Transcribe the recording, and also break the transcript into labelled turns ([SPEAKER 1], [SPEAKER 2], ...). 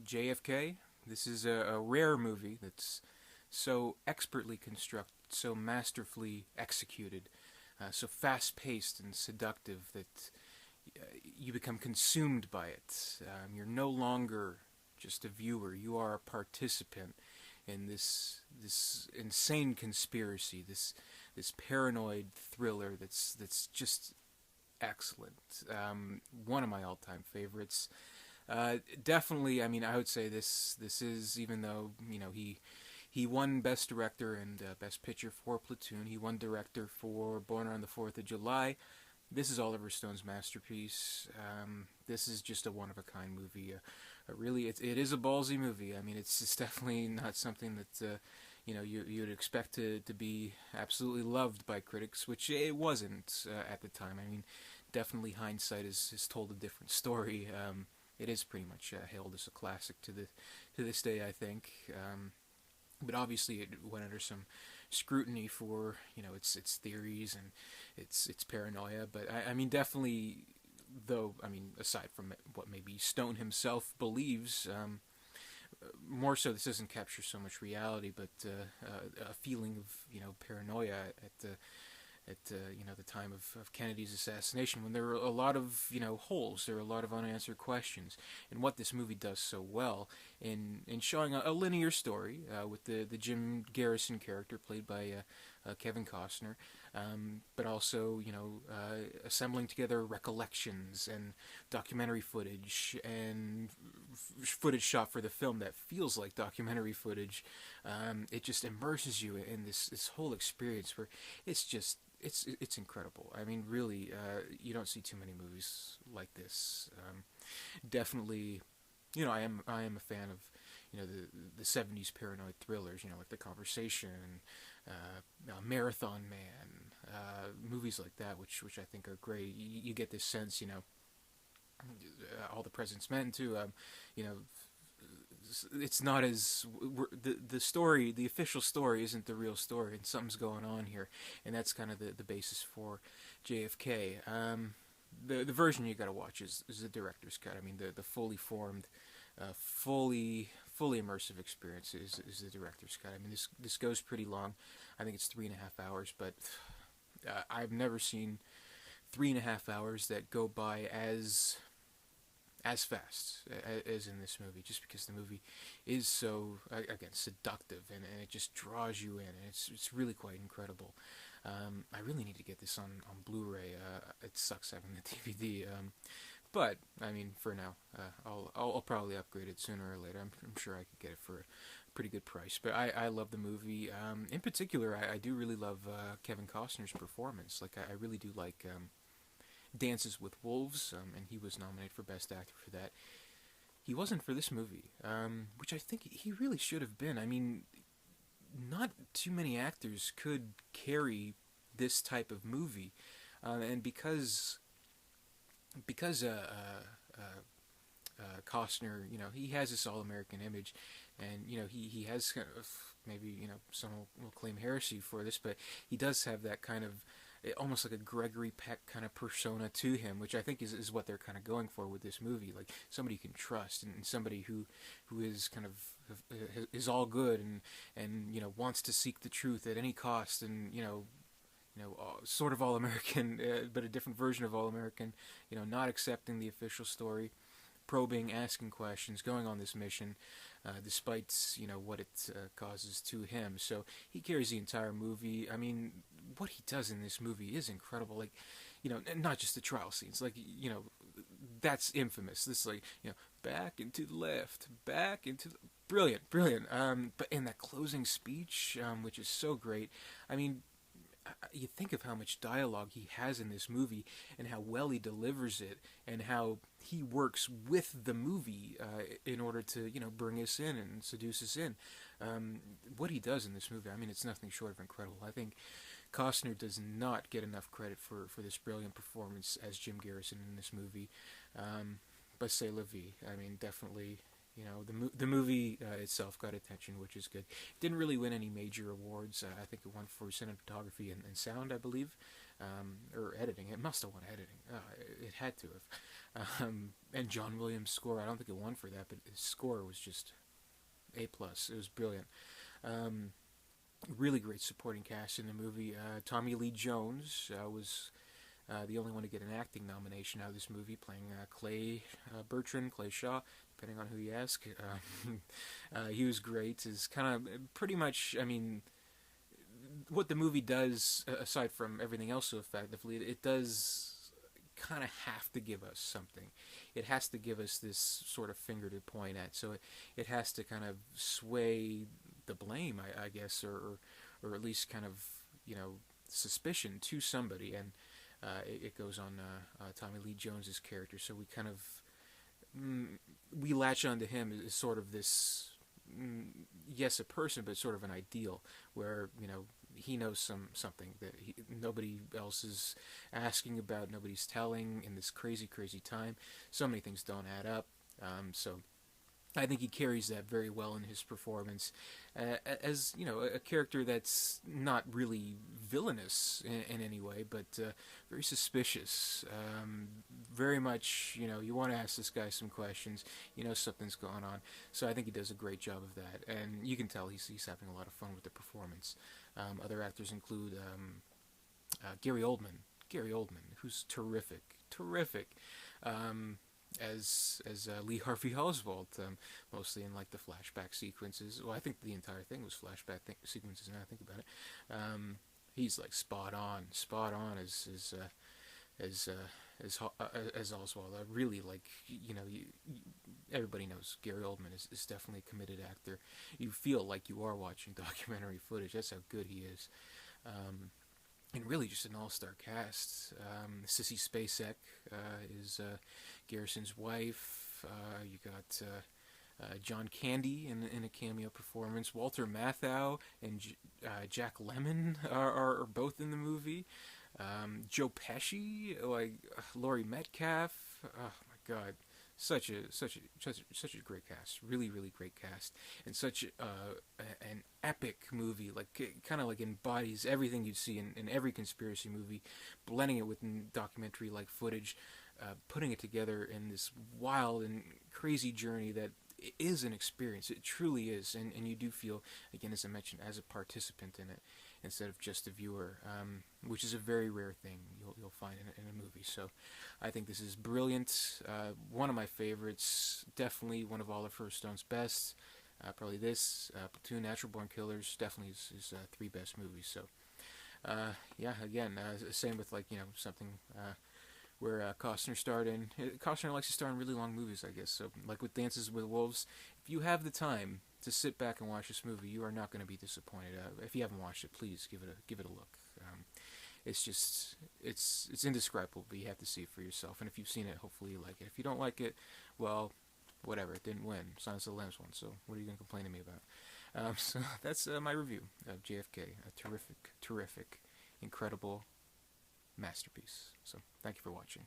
[SPEAKER 1] JFK. This is a rare movie that's so expertly constructed, so masterfully executed, so fast paced and seductive that you become consumed by it. You're no longer just a viewer, you are a participant in this insane conspiracy, this paranoid thriller that's just excellent. One of my all time favorites. Definitely, I mean, I would say this is, even though he won Best Director and Best Picture for Platoon. He won Director for Born on the 4th of July. This is Oliver Stone's masterpiece. This is just a one-of-a-kind movie. Really, it is a ballsy movie. I mean, it's definitely not something that you'd expect to be absolutely loved by critics, which it wasn't at the time. I mean, definitely hindsight has told a different story. It is pretty much hailed as a classic to this day, I think. But obviously, it went under some scrutiny for its theories and its paranoia. But I mean, definitely, though. I mean, aside from what maybe Stone himself believes, more so, this doesn't capture so much reality, but a feeling of paranoia at the time of Kennedy's assassination, when there were a lot of holes, there were a lot of unanswered questions, and what this movie does so well in showing a linear story with the Jim Garrison character played by Kevin Costner, but also assembling together recollections and documentary footage and footage shot for the film that feels like documentary footage. It just immerses you in this whole experience where it's incredible. I mean, really, you don't see too many movies like this. Definitely, I am a fan of the '70s paranoid thrillers. Like The Conversation, Marathon Man, movies like that, which I think are great. You get this sense, All the President's Men too. It's not as the story, the official story isn't the real story, and something's going on here, and that's kind of the basis for JFK. The version you got to watch is the director's cut. I mean, the fully formed, fully immersive experience is the director's cut. I mean, this goes pretty long. I think it's 3.5 hours, but I've never seen 3.5 hours that go by as fast as in this movie, just because the movie is so, again, seductive, and it just draws you in, and it's really quite incredible. I really need to get this on Blu-ray. It sucks having the DVD, but I mean, for now, I'll probably upgrade it sooner or later. I'm sure I could get it for a pretty good price. But I love the movie. In particular, I do really love Kevin Costner's performance. Like, I really do like Dances with Wolves, and he was nominated for Best Actor for that. He wasn't for this movie, which I think he really should have been. I mean, not too many actors could carry this type of movie, and because Costner, he has this all-American image, and he has kind of, maybe some will claim heresy for this, but he does have that kind of almost like a Gregory Peck kind of persona to him, which I think is what they're kind of going for with this movie, like somebody you can trust, and somebody who is kind of is all good, and wants to seek the truth at any cost, and sort of all American, but a different version of all American, not accepting the official story, probing, asking questions, going on this mission, despite what it causes to him. So he carries the entire movie. I mean, what he does in this movie is incredible. Like, not just the trial scenes. Like, that's infamous. This, like, back into the left, back into the... Brilliant. But in that closing speech, which is so great, I mean, you think of how much dialogue he has in this movie, and how well he delivers it, and how he works with the movie in order to bring us in and seduce us in. What he does in this movie, I mean, it's nothing short of incredible. I think Costner does not get enough credit for this brilliant performance as Jim Garrison in this movie. But c'est la vie. I mean, definitely. The movie itself got attention, which is good. Didn't really win any major awards. I think it won for cinematography and sound, I believe. or editing. It must have won editing. It had to have. And John Williams' score. I don't think it won for that, but his score was just A plus. It was brilliant. Um, Really great supporting cast in the movie. Tommy Lee Jones was the only one to get an acting nomination out of this movie, playing Clay Bertrand, Clay Shaw, depending on who you ask. He was great. Is kind of pretty much, I mean, what the movie does, aside from everything else so effectively, it does kind of have to give us something. It has to give us this sort of finger to point at. So it has to kind of sway the blame, I guess, or at least kind of, suspicion to somebody. And it goes on Tommy Lee Jones's character. So we kind of we latch onto him as sort of this, yes, a person, but sort of an ideal, where he knows something that nobody else is asking about, nobody's telling in this crazy, crazy time. So many things don't add up. So I think he carries that very well in his performance, as a character that's not really villainous in any way, but very suspicious. Very much, you want to ask this guy some questions. Something's going on. So I think he does a great job of that, and you can tell he's having a lot of fun with the performance. Other actors include Gary Oldman. Gary Oldman, who's terrific, terrific. As Lee Harvey Oswald, mostly in like the flashback sequences. Well, I think the entire thing was flashback sequences. Now I think about it, he's like spot on as Oswald. I really like, everybody knows Gary Oldman is definitely a committed actor. You feel like you are watching documentary footage. That's how good he is. And really just an all-star cast. Sissy Spacek is Garrison's wife. You got John Candy in a cameo performance. Walter Matthau and Jack Lemmon are both in the movie. Joe Pesci, like Laurie Metcalf. Oh my God, such a great cast. Really, really great cast, and such an epic movie. Like it kind of like embodies everything you'd see in every conspiracy movie, blending it with documentary like footage, putting it together in this wild and crazy journey that is an experience. It truly is, and you do feel, again, as I mentioned, as a participant in it instead of just a viewer, which is a very rare thing you'll find in a movie. So I think this is brilliant. One of my favorites, definitely one of Oliver Stone's best. Probably this, Platoon, Natural Born Killers, definitely his three best movies. So yeah, again, same with like something where Costner starred in. Costner likes to star in really long movies, I guess. So like with Dances with Wolves, if you have the time to sit back and watch this movie, you are not going to be disappointed. If you haven't watched it, please give it a look. It's just it's indescribable, but you have to see it for yourself. And if you've seen it, hopefully you like it. If you don't like it, well, whatever. It didn't win. Silence of the Lambs won. So what are you going to complain to me about? So that's my review of JFK. A terrific, incredible masterpiece. So thank you for watching.